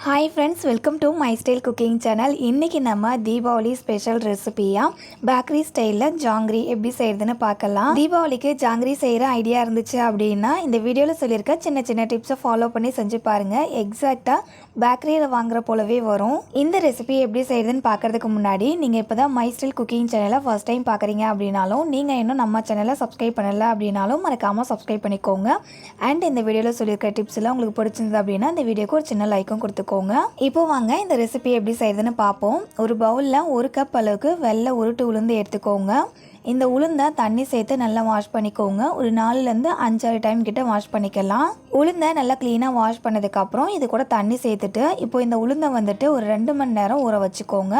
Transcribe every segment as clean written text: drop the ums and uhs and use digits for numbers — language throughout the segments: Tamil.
Hi friends, welcome to my style cooking channel. இன்றைக்கி நம்ம தீபாவளி ஸ்பெஷல் ரெசிபியாக பேக்கரி ஸ்டைலில் ஜாங்கிரி எப்படி செய்கிறதுன்னு பார்க்கலாம். தீபாவளிக்கு ஜாங்கிரி செய்கிற ஐடியா இருந்துச்சு அப்படின்னா இந்த வீடியோவில் சொல்லியிருக்க சின்ன சின்ன டிப்ஸை ஃபாலோ பண்ணி செஞ்சு பாருங்கள். எக்ஸாக்டாக பேக்கரியில் வாங்குற போலவே வரும். இந்த ரெசிபி எப்படி செய்கிறதுன்னு பார்க்குறதுக்கு முன்னாடி நீங்கள் இப்போ தான் மை ஸ்டைல் குக்கிங் சேனலை ஃபர்ஸ்ட் டைம் பார்க்குறீங்க அப்படின்னாலும், நீங்கள் இன்னும் நம்ம சேனலை சப்ஸ்கிரைப் பண்ணலை அப்படின்னாலும் மறக்காமல் சப்ஸ்கிரைப் பண்ணிக்கோங்க. அண்ட் இந்த வீடியோவில் சொல்லியிருக்க டிப்ஸ் எல்லாம் உங்களுக்கு பிடிச்சிருந்தது அப்படின்னா இந்த வீடியோக்கு ஒரு சின்ன லைக்கும் கொடுத்துக்கோங்க. இப்போ வாங்க இந்த ரெசிபி எப்படி செய்யறதுன்னு பார்ப்போம். ஒரு பவுல்ல 1 கப் அளவுக்கு வெள்ளை உருட்டு உளுந்து எடுத்துக்கோங்க. இந்த உளுந்தை தண்ணி சேர்த்து நல்லா வாஷ் பண்ணிக்கோங்க. ஒரு 4லேருந்து 5 டைம் கிட்ட வாஷ் பண்ணிக்கலாம். உளுந்தை நல்லா க்ளீனாக வாஷ் பண்ணதுக்கப்புறம் இது கூட தண்ணி சேர்த்துட்டு இப்போ இந்த உளுந்தை வந்துட்டு ஒரு 2 மணி நேரம் ஊற வச்சுக்கோங்க.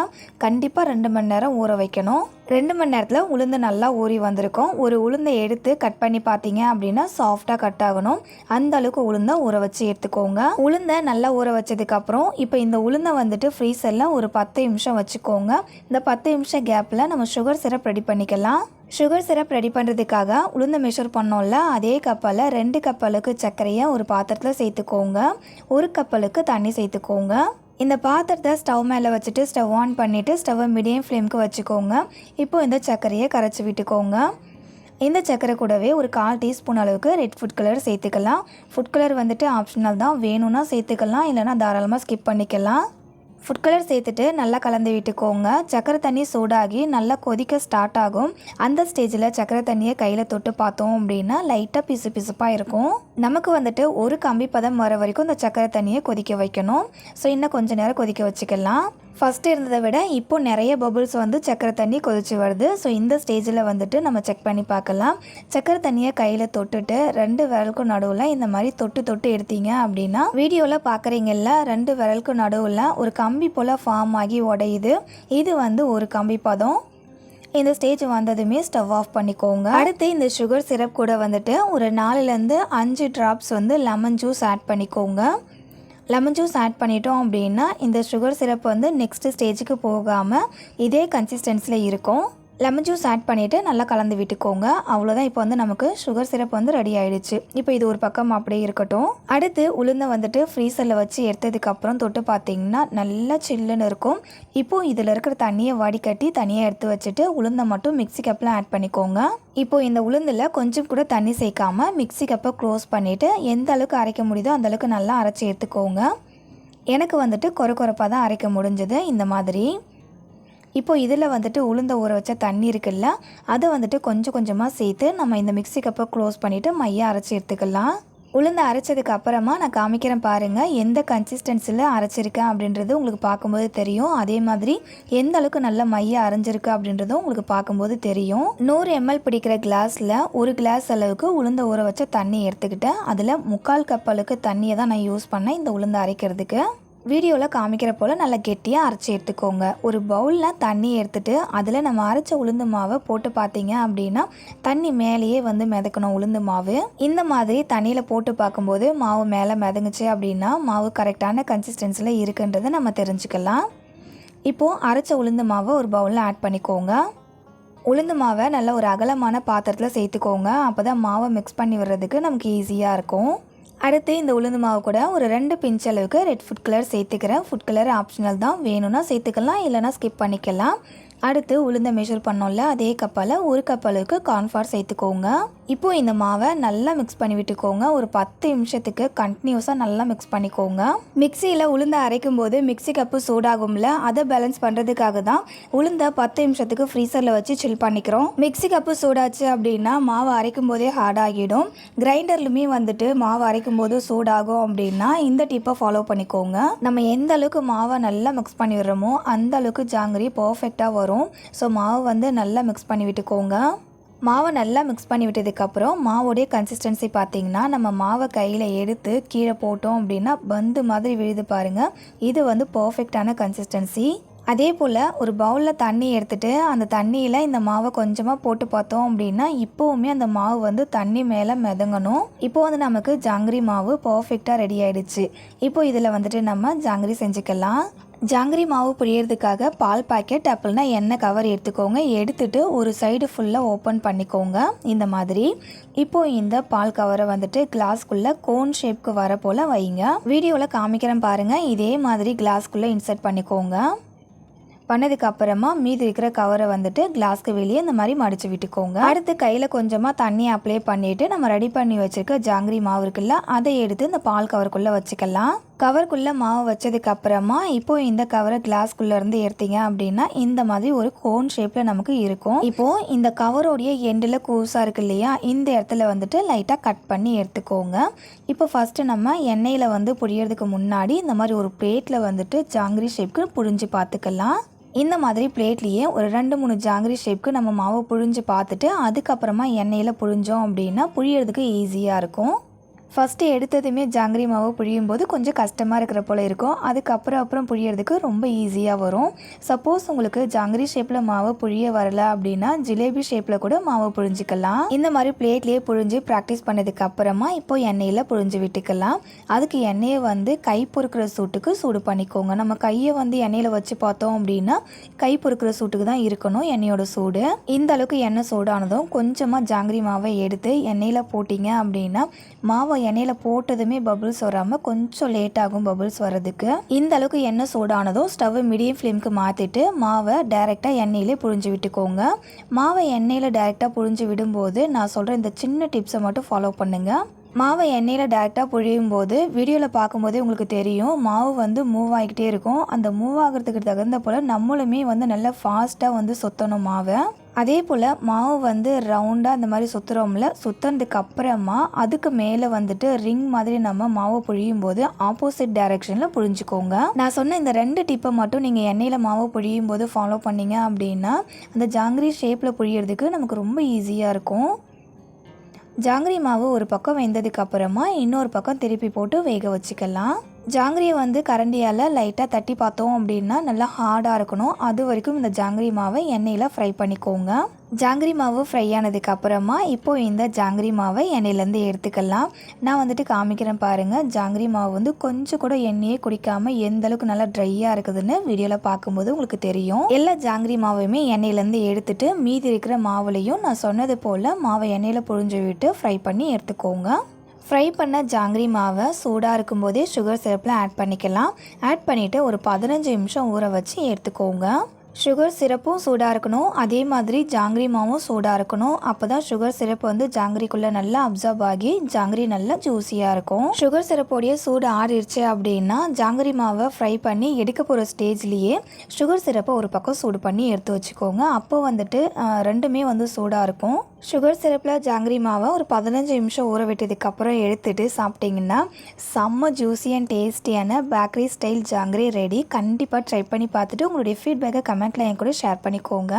கண்டிப்பாக 2 மணி நேரம் ஊற வைக்கணும். 2 மணி நேரத்தில் உளுந்து நல்லா ஊறி வந்திருக்கும். ஒரு உளுந்தை எடுத்து கட் பண்ணி பார்த்தீங்க அப்படின்னா சாஃப்டாக கட் ஆகணும். அந்த அளவுக்கு உளுந்தை ஊற வச்சு எடுத்துக்கோங்க. உளுந்தை நல்லா ஊற வச்சதுக்கப்புறம் இப்போ இந்த உளுந்தை வந்துட்டு ஃப்ரீசரில் ஒரு 10 நிமிஷம் வச்சுக்கோங்க. இந்த 10 நிமிஷம் கேப்பில் நம்ம சுகர் சிரப் ரெடி பண்ணிக்கலாம். சுகர் சிரப் ரெடி பண்ணுறதுக்காக உளுந்தை மெஷர் பண்ணோம்ல, அதே கப்பால் 2 கப் அளவுக்கு சர்க்கரையை ஒரு பாத்திரத்தில் சேர்த்துக்கோங்க. 1 கப் அளவுக்கு தண்ணி சேர்த்துக்கோங்க. இந்த பாத்திரத்தை ஸ்டவ் மேலே வச்சுட்டு ஸ்டவ் ஆன் பண்ணிவிட்டு ஸ்டவ்வை மீடியம் ஃப்ளேமுக்கு வச்சுக்கோங்க. இப்போ இந்த சர்க்கரையை கரைச்சி விட்டுக்கோங்க. இந்த சர்க்கரை கூடவே ஒரு 1/4 டீஸ்பூன் அளவுக்கு ரெட் ஃபுட் கலர் சேர்த்துக்கலாம். ஃபுட் கலர் வந்துட்டு ஆப்ஷனல் தான், வேணும்னா சேர்த்துக்கலாம், இல்லைனா தாராளமாக ஸ்கிப் பண்ணிக்கலாம். ஃபுட் கலர் சேர்த்துட்டு நல்லா கலந்து விட்டுக்கோங்க. சர்க்கரை தண்ணி சூடாகி நல்லா கொதிக்க ஸ்டார்ட் ஆகும். அந்த ஸ்டேஜில் சர்க்கரை தண்ணியை கையில் தொட்டு பார்த்தோம் அப்படின்னா லைட்டாக பிசு பிசுப்பாக இருக்கும். நமக்கு வந்துட்டு ஒரு கம்பி பதம் வர வரைக்கும் இந்த சர்க்கரை தண்ணியை கொதிக்க வைக்கணும். ஸோ இன்னும் கொஞ்சம் நேரம் கொதிக்க வச்சுக்கலாம். ஃபஸ்ட்டு இருந்ததை விட இப்போ நிறைய பபுள்ஸ் வந்து சர்க்கரை தண்ணி கொதிச்சு வருது. ஸோ இந்த ஸ்டேஜில் வந்துட்டு நம்ம செக் பண்ணி பார்க்கலாம். சர்க்கரை தண்ணியை கையில் தொட்டுட்டு 2 விரலுக்கும் நடுவில் இந்த மாதிரி தொட்டு தொட்டு எடுத்தீங்க அப்படின்னா வீடியோவில் பார்க்குறீங்கல்ல, 2 விரலுக்கும் நடுவில் ஒரு கம்பி போல் ஃபார்ம் ஆகி உடையுது. இது வந்து ஒரு கம்பி பதம். இந்த ஸ்டேஜ் வந்ததுமே ஸ்டவ் ஆஃப் பண்ணிக்கோங்க. அடுத்து இந்த சுகர் சிரப் கூட வந்துட்டு ஒரு 4லேருந்து 5 ட்ராப்ஸ் வந்து லெமன் ஜூஸ் ஆட் பண்ணிக்கோங்க. லெமன் ஜூஸ் ஆட் பண்ணிட்டோம் அப்படின்னா இந்த சுகர் சிரப் வந்து நெக்ஸ்ட் ஸ்டேஜுக்கு போகாமல் இதே கன்சிஸ்டன்சியில் இருக்கும். லெமன் ஜூஸ் ஆட் பண்ணிவிட்டு நல்லா கலந்து விட்டுக்கோங்க. அவ்வளோதான், இப்போ வந்து நமக்கு சுகர் சிரப் வந்து ரெடி ஆகிடுச்சு. இப்போ இது ஒரு பக்கம் அப்படியே இருக்கட்டும். அடுத்து உளுந்தை வந்துட்டு ஃப்ரீசரில் வச்சு எடுத்ததுக்கப்புறம் தொட்டு பார்த்தீங்கன்னா நல்லா சில்லுன்னு இருக்கும். இப்போது இதில் இருக்கிற தண்ணியை வடிகட்டி தனியாக எடுத்து வச்சுட்டு உளுந்தை மட்டும் மிக்ஸி கப்பில் ஆட் பண்ணிக்கோங்க. இப்போ இந்த உளுந்தில் கொஞ்சம் கூட தண்ணி சேர்க்காமல் மிக்ஸி கப்பை க்ளோஸ் பண்ணிவிட்டு எந்த அளவுக்கு அரைக்க முடியுதோ அந்தளவுக்கு நல்லா அரைச்சி எடுத்துக்கோங்க. எனக்கு வந்துட்டு கொரப்பாக தான் அரைக்க முடிஞ்சது இந்த மாதிரி. இப்போ இதில் வந்துட்டு உளுந்த ஊற வச்ச தண்ணி இருக்குல்ல, அதை வந்துட்டு கொஞ்சம் கொஞ்சமாக சேர்த்து நம்ம இந்த மிக்ஸி கப்பை க்ளோஸ் பண்ணிவிட்டு மையாக அரைச்சி எடுத்துக்கலாம். உளுந்து அரைச்சதுக்கு அப்புறமா நான் காமிக்கிறேன் பாருங்கள், எந்த கன்சிஸ்டன்சியில் அரைச்சிருக்கேன் அப்படின்றது உங்களுக்கு பார்க்கும்போது தெரியும். அதே மாதிரி எந்த அளவுக்கு நல்ல மையாக அரைஞ்சிருக்கு அப்படின்றதும் உங்களுக்கு பார்க்கும்போது தெரியும். 100 ml பிடிக்கிற கிளாஸில் 1 கிளாஸ் அளவுக்கு உளுந்த ஊற வச்ச தண்ணி எடுத்துக்கிட்டேன். அதில் 3/4 கப் அளவுக்கு தண்ணியை தான் நான் யூஸ் பண்ணேன் இந்த உளுந்து அரைக்கிறதுக்கு. வீடியோவில் காமிக்கிற போல் நல்லா கெட்டியாக அரைச்சி எடுத்துக்கோங்க. ஒரு பவுலில் தண்ணி எடுத்துகிட்டு அதில் நம்ம அரைச்ச உளுந்து மாவை போட்டு பார்த்தீங்க அப்படின்னா தண்ணி மேலேயே வந்து மிதக்கணும் உளுந்து மாவு. இந்த மாதிரி தண்ணியில் போட்டு பார்க்கும்போது மாவு மேலே மிதங்குச்சு அப்படின்னா மாவு கரெக்டான கன்சிஸ்டன்சியில் இருக்குன்றதை நம்ம தெரிஞ்சுக்கலாம். இப்போது அரைச்ச உளுந்து மாவை ஒரு பவுலில் ஆட் பண்ணிக்கோங்க. உளுந்து மாவை நல்ல ஒரு அகலமான பாத்திரத்தில் சேர்த்துக்கோங்க. அப்போ தான் மாவை மிக்ஸ் பண்ணி விடுறதுக்கு நமக்கு ஈஸியாக இருக்கும். அடுத்து இந்த உளுந்து மாவு கூட ஒரு 2 பிஞ்ச் அளவுக்கு ரெட் ஃபுட் கலர் சேர்த்துக்கிறேன். ஃபுட் கலர் ஆப்ஷனல் தான், வேணும்னா சேர்த்துக்கலாம், இல்லைனா ஸ்கிப் பண்ணிக்கலாம். அடுத்து உளுந்தை மெஷர் பண்ணோம்ல, அதே கப்பால் 1 கப் அளவுக்கு கார்ன்ஃப்ளவர் சேர்த்துக்கோங்க. இப்போது இந்த மாவை நல்லா மிக்ஸ் பண்ணி விட்டுக்கோங்க. ஒரு 10 நிமிஷத்துக்கு கண்டினியூஸாக நல்லா மிக்ஸ் பண்ணிக்கோங்க. மிக்சியில் உளுந்தை அரைக்கும் போது மிக்ஸி கப்பு சூடாகும்ல, அதை பேலன்ஸ் பண்ணுறதுக்காக தான் உளுந்தை 10 நிமிஷத்துக்கு ஃப்ரீசரில் வச்சு சில் பண்ணிக்கிறோம். மிக்ஸி கப்பு சூடாச்சு அப்படின்னா மாவு அரைக்கும் போதே ஹார்ட் ஆகிடும். கிரைண்டர்லுமே வந்துட்டு மாவு அரைக்கும் போது சூடாகும் அப்படின்னா இந்த டிப்பை ஃபாலோ பண்ணிக்கோங்க. நம்ம எந்த அளவுக்கு மாவை நல்லா மிக்ஸ் பண்ணி விடுறோமோ அந்த அளவுக்கு ஜாங்கிரி பர்ஃபெக்டாக வரும். ஸோ மாவு வந்து நல்லா மிக்ஸ் பண்ணி விட்டுக்கோங்க. மாவை நல்லா மிக்ஸ் பண்ணி விட்டதுக்கப்புறம் மாவோடைய கன்சிஸ்டன்சி பார்த்தீங்கன்னா நம்ம மாவை கையில் எடுத்து கீழே போட்டோம் அப்படின்னா பந்து மாதிரி விழுது பாருங்கள். இது வந்து பர்ஃபெக்டான கன்சிஸ்டன்சி. அதே போல் ஒரு பவுலில் தண்ணி எடுத்துகிட்டு அந்த தண்ணியில் இந்த மாவை கொஞ்சமாக போட்டு பார்த்தோம் அப்படின்னா இப்போவுமே அந்த மாவு வந்து தண்ணி மேலே மிதங்கணும். இப்போ வந்து நமக்கு ஜாங்கிரி மாவு பர்ஃபெக்டாக ரெடி ஆகிடுச்சு. இப்போ இதில் வந்துட்டு நம்ம ஜாங்கிரி செஞ்சுக்கலாம். ஜாங்கிரி மாவு புரியறதுக்காக பால் பாக்கெட் அப்படின்னா எண்ணெய் கவர் எடுத்துக்கோங்க. எடுத்துகிட்டு ஒரு சைடு ஃபுல்லாக ஓப்பன் பண்ணிக்கோங்க இந்த மாதிரி. இப்போது இந்த பால் கவரை வந்துட்டு கிளாஸ்க்குள்ளே கோன் ஷேப்க்கு வர போல் வைங்க. வீடியோவில் காமிக்கிறேன் பாருங்கள். இதே மாதிரி கிளாஸ்க்குள்ளே இன்சர்ட் பண்ணிக்கோங்க. பண்ணதுக்கு அப்புறமா மீதி இருக்கிற கவரை வந்துட்டு கிளாஸ்க்கு வெளியே இந்த மாதிரி மடித்து விட்டுக்கோங்க. அடுத்து கையில் கொஞ்சமாக தண்ணி அப்ளை பண்ணிவிட்டு நம்ம ரெடி பண்ணி வச்சுருக்க ஜாங்கிரி மாவு இருக்குல்ல, அதை எடுத்து இந்த பால் கவருக்குள்ளே வச்சுக்கலாம். கவருக்குள்ளே மாவு வச்சதுக்கு அப்புறமா இப்போது இந்த கவரை கிளாஸ்க்குள்ளேருந்து எடுத்தீங்க அப்படின்னா இந்த மாதிரி ஒரு கோன் ஷேப்பில் நமக்கு இருக்கும். இப்போது இந்த கவரோடைய எண்டில் கூசாக இருக்கு இல்லையா, இந்த இடத்துல வந்துட்டு லைட்டாக கட் பண்ணி எடுத்துக்கோங்க. இப்போ ஃபஸ்ட்டு நம்ம எண்ணெயில் வந்து புரியறதுக்கு முன்னாடி இந்த மாதிரி ஒரு பிளேட்டில் வந்துட்டு ஜாங்கிரி ஷேப்க்கு புழிஞ்சு பார்த்துக்கலாம். இந்த மாதிரி பிளேட்லேயே ஒரு 2-3 ஜாங்கிரி ஷேப்க்கு நம்ம மாவை புழிஞ்சு பார்த்துட்டு அதுக்கப்புறமா எண்ணெயில் புழிஞ்சோம் அப்படின்னா புழியறதுக்கு ஈஸியாக இருக்கும். ஃபஸ்ட்டு எடுத்ததுமே ஜாங்கிரி மாவு புழியும் போது கொஞ்சம் கஷ்டமாக இருக்கிற போல் இருக்கும். அதுக்கப்புறம் புழியறதுக்கு ரொம்ப ஈஸியாக வரும். சப்போஸ் உங்களுக்கு ஜாங்கிரி ஷேப்பில் மாவு புழிய வரல அப்படின்னா ஜிலேபி ஷேப்பில் கூட மாவு புழிஞ்சிக்கலாம். இந்த மாதிரி பிளேட்லேயே புழிஞ்சு ப்ராக்டிஸ் பண்ணதுக்கு அப்புறமா இப்போ எண்ணெயில் புழிஞ்சு விட்டுக்கலாம். அதுக்கு எண்ணெயை வந்து கை பொறுக்கிற சூட்டுக்கு சூடு பண்ணிக்கோங்க. நம்ம கையை வந்து எண்ணெயில் வச்சு பார்த்தோம் அப்படின்னா கை பொறுக்கிற சூட்டுக்கு தான் இருக்கணும் எண்ணெயோட சூடு. இந்த அளவுக்கு எண்ணெய் சூடானதும் கொஞ்சமாக ஜாங்கிரி மாவை எடுத்து எண்ணெயில் போட்டிங்க அப்படின்னா மாவை எண்ணெயில் போட்டதுமே பபிள்ஸ் வராமல் கொஞ்சம் லேட் ஆகும் பபிள்ஸ் வர்றதுக்கு. இந்த அளவுக்கு எண்ணெய் சூடானதும் ஸ்டவ் மீடியம் ஃப்ளேமுக்கு மாற்றிட்டு மாவை டைரெக்டாக எண்ணெயிலே புழிஞ்சு விட்டுக்கோங்க. மாவை எண்ணெயில் டைரெக்டாக புழிஞ்சு விடும்போது நான் சொல்கிற இந்த சின்ன டிப்ஸை மட்டும் ஃபாலோ பண்ணுங்கள். மாவை எண்ணெயில் டைரெக்டாக புழியும் போது வீடியோவில் பார்க்கும்போதே உங்களுக்கு தெரியும் மாவு வந்து மூவ் ஆகிக்கிட்டே இருக்கும். அந்த மூவ் ஆகிறதுக்கு தகுந்த போல் நம்மளுமே வந்து நல்லா ஃபாஸ்ட்டாக வந்து சுற்றணும் மாவை. அதே போல் மாவு வந்து ரவுண்டாக இந்த மாதிரி சுற்றுறோம்ல, சுற்றுறதுக்கு அப்புறமா அதுக்கு மேலே வந்துட்டு ரிங் மாதிரி நம்ம மாவை புழியும் போது ஆப்போசிட் டைரெக்ஷனில் புழிஞ்சிக்கோங்க. நான் சொன்ன இந்த 2 டிப்பை மட்டும் நீங்கள் எண்ணெயில் மாவு புழியும் போது ஃபாலோ பண்ணிங்க அப்படின்னா அந்த ஜாங்கிரி ஷேப்பில் புழியறதுக்கு நமக்கு ரொம்ப ஈஸியாக இருக்கும். ஜாங்கிரி மாவு ஒரு பக்கம் வெந்ததுக்கு அப்புறமா இன்னொரு பக்கம் திருப்பி போட்டு வேக வச்சுக்கலாம். ஜாங்கிரியை வந்து கரண்டியால் லைட்டாக தட்டி பார்த்தோம் அப்படின்னா நல்லா ஹார்டாக இருக்கணும். அது வரைக்கும் இந்த ஜாங்கிரி மாவை எண்ணெயில் ஃப்ரை பண்ணிக்கோங்க. ஜாங்கிரி மாவு ஃப்ரை ஆனதுக்கு அப்புறமா இப்போது இந்த ஜாங்கிரி மாவை எண்ணெயிலேருந்து எடுத்துக்கலாம். நான் வந்துட்டு காமிக்கிறேன் பாருங்கள். ஜாங்கிரி மாவு வந்து கொஞ்சம் கூட எண்ணெயே குடிக்காமல் எந்த அளவுக்கு நல்லா ட்ரையாக இருக்குதுன்னு வீடியோவில் பார்க்கும்போது உங்களுக்கு தெரியும். எல்லா ஜாங்கிரி மாவையுமே எண்ணெயிலேருந்து எடுத்துட்டு மீதி இருக்கிற மாவுலையும் நான் சொன்னது போல் மாவை எண்ணெயில் புழிஞ்சு விட்டு ஃப்ரை பண்ணி எடுத்துக்கோங்க. ஃப்ரை பண்ண ஜாங்கிரி மாவை சூடாக இருக்கும்போதே சுகர் சிரப்பில் ஆட் பண்ணிக்கலாம். ஆட் பண்ணிவிட்டு ஒரு 15 நிமிஷம் ஊற வச்சு எடுத்துக்கோங்க. சுகர் சிரப்பும் சூடாக இருக்கணும், அதே மாதிரி ஜாங்கிரி மாவும் சூடாக இருக்கணும். அப்போ தான் சுகர் சிரப் வந்து ஜாங்கிரிக்குள்ளே நல்லா அப்சர்வ் ஆகி ஜாங்கிரி நல்லா ஜூஸியாக இருக்கும். சுகர் சிரப்போடைய சூடு ஆறிடுச்சு அப்படின்னா ஜாங்கிரி மாவை ஃப்ரை பண்ணி எடுக்க போகிற ஸ்டேஜ்லேயே சுகர் சிரப்பை ஒரு பக்கம் சூடு பண்ணி எடுத்து வச்சுக்கோங்க. அப்போ வந்துட்டு ரெண்டுமே வந்து சூடாக இருக்கும். சுகர் சிரப்பில் ஜாங்கிரி மாவை ஒரு 15 நிமிஷம் ஊற விட்டதுக்கப்புறம் எடுத்துகிட்டு சாப்பிட்டிங்கன்னா செம்ம ஜூஸி அண்ட் டேஸ்டியான பேக்கரி ஸ்டைல் ஜாங்கிரி ரெடி. கண்டிப்பாக ட்ரை பண்ணி பார்த்துட்டு உங்களுடைய ஃபீட்பேக்கை கமெண்ட்டில் என் கூட ஷேர் பண்ணிக்கோங்க.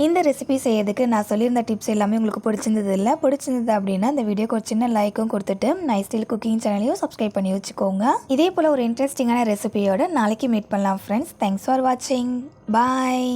இந்த ரெசிபி செய்யறதுக்கு நான் சொல்லியிருந்த டிப்ஸ் எல்லாமே உங்களுக்கு பிடிச்சிருந்தது அப்படின்னா இந்த வீடியோக்கு ஒரு சின்ன லைக்கும் கொடுத்துட்டு நைஸ் ஸ்டைல் குக்கிங் சேனலையும் சப்ஸ்கிரைப் பண்ணி வச்சுக்கோங்க. இதே போல் ஒரு இன்ட்ரெஸ்டிங்கான ரெசிபியோட நாளைக்கு மீட் பண்ணலாம் ஃப்ரெண்ட்ஸ். தேங்க்ஸ் ஃபார் வாட்சிங். பாய்.